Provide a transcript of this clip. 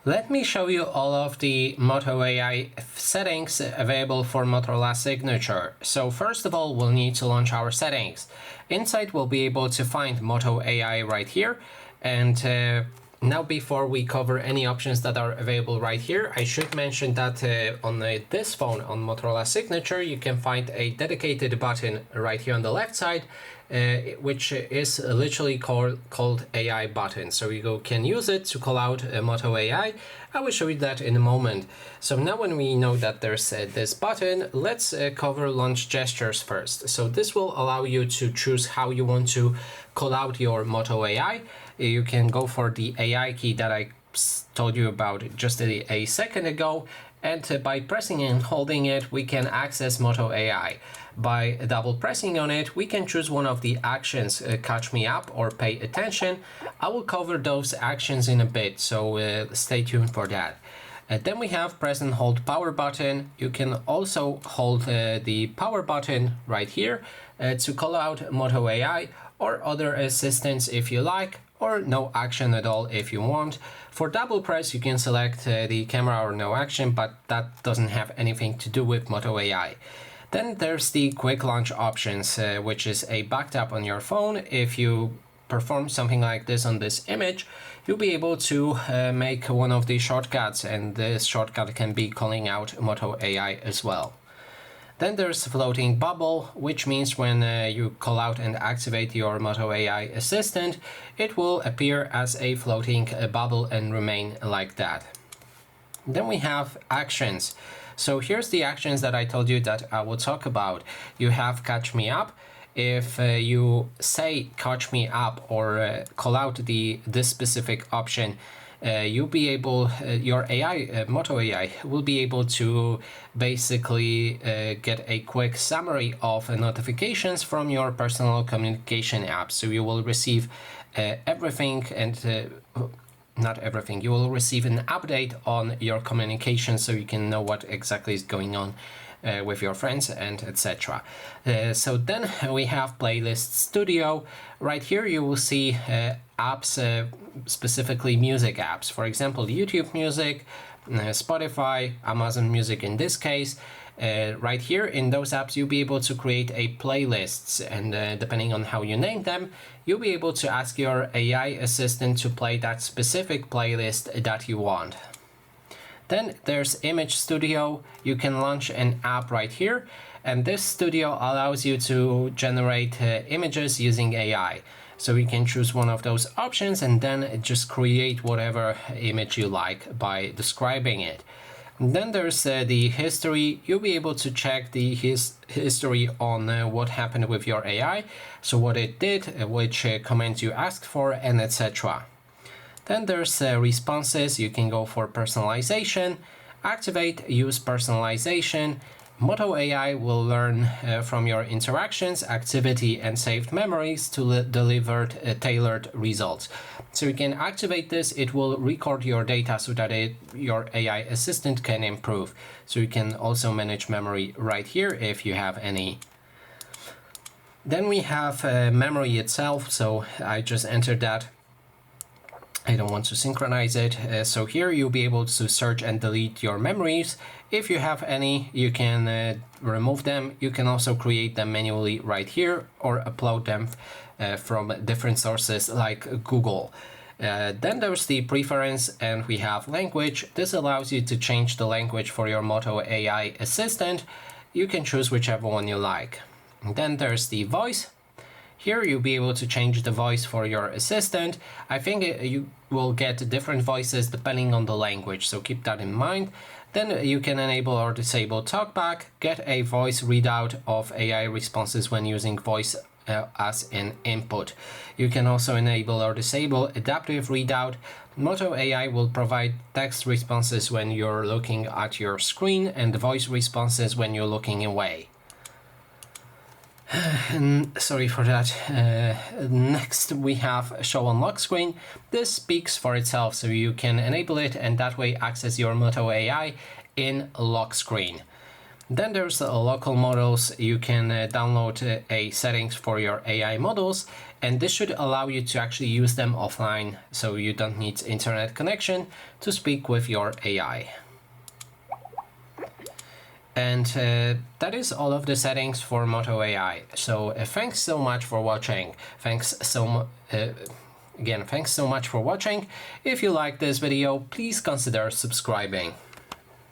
Let me show you all of the Moto AI settings available for Motorola Signature. So first of all, we'll need to launch our settings. Inside, we'll be able to find Moto AI right here. And now before we cover any options that are available right here, I should mention that on this phone, on Motorola Signature, you can find a dedicated button right here on the left side, which is literally called AI button. So you can use it to call out Moto AI. I will show you that in a moment. So now when we know that there's this button, let's cover launch gestures first. So this will allow you to choose how you want to call out your Moto AI. You can go for the AI key that I told you about just a second ago, and by pressing and holding it, we can access Moto AI. By double pressing on it, we can choose one of the actions, catch me up or pay attention. I will cover those actions in a bit, so stay tuned for that. Then we have press and hold power button. You can also hold the power button right here to call out Moto AI or other assistants if you like, or no action at all if you want. For double press, you can select the camera or no action, but that doesn't have anything to do with Moto AI. Then there's the quick launch options, which is a back tap on your phone. If you perform something like this on this image, you'll be able to make one of the shortcuts, and this shortcut can be calling out Moto AI as well. Then there's floating bubble, which means when you call out and activate your Moto AI assistant, it will appear as a floating bubble and remain like that. Then we have actions. So here's the actions that I told you that I will talk about. You have catch me up. If you say catch me up or call out this specific option, you'll be able, your AI, Moto AI, will be able to basically get a quick summary of notifications from your personal communication app. So you will receive everything and not everything. You will receive an update on your communication so you can know what exactly is going on with your friends and etc. So then we have Playlist Studio. Right here you will see apps, specifically music apps. For example, YouTube Music, Spotify, Amazon Music in this case. Right here in those apps you'll be able to create a playlists, and depending on how you name them, you'll be able to ask your AI assistant to play that specific playlist that you want. Then there's Image Studio. You can launch an app right here, and this studio allows you to generate images using AI. So you can choose one of those options and then just create whatever image you like by describing it. And then there's the history. You'll be able to check the history on what happened with your AI, so what it did, which commands you asked for, and etc. Then there's responses. You can go for personalization, activate use personalization. Moto AI will learn from your interactions, activity, and saved memories to deliver tailored results. So you can activate this. It will record your data so that your AI assistant can improve. So you can also manage memory right here if you have any. Then we have memory itself. So I just entered that. I don't want to synchronize it. So here you'll be able to search and delete your memories. If you have any, you can remove them. You can also create them manually right here or upload them from different sources like Google. Then there's the preference, and we have language. This allows you to change the language for your Moto AI assistant. You can choose whichever one you like. And then there's the voice. Here you'll be able to change the voice for your assistant. I think you will get different voices depending on the language, so keep that in mind. Then you can enable or disable talkback, get a voice readout of AI responses when using voice as an input. You can also enable or disable adaptive readout. Moto AI will provide text responses when you're looking at your screen and voice responses when you're looking away. Sorry for that. Next we have show on lock screen. This speaks for itself, so you can enable it and that way access your Moto AI in lock screen. Then there's local models. You can download a settings for your AI models, and this should allow you to actually use them offline, so you don't need internet connection to speak with your AI. And that is all of the settings for Moto AI. So thanks so much for watching. Thanks so much for watching. If you like this video, please consider subscribing.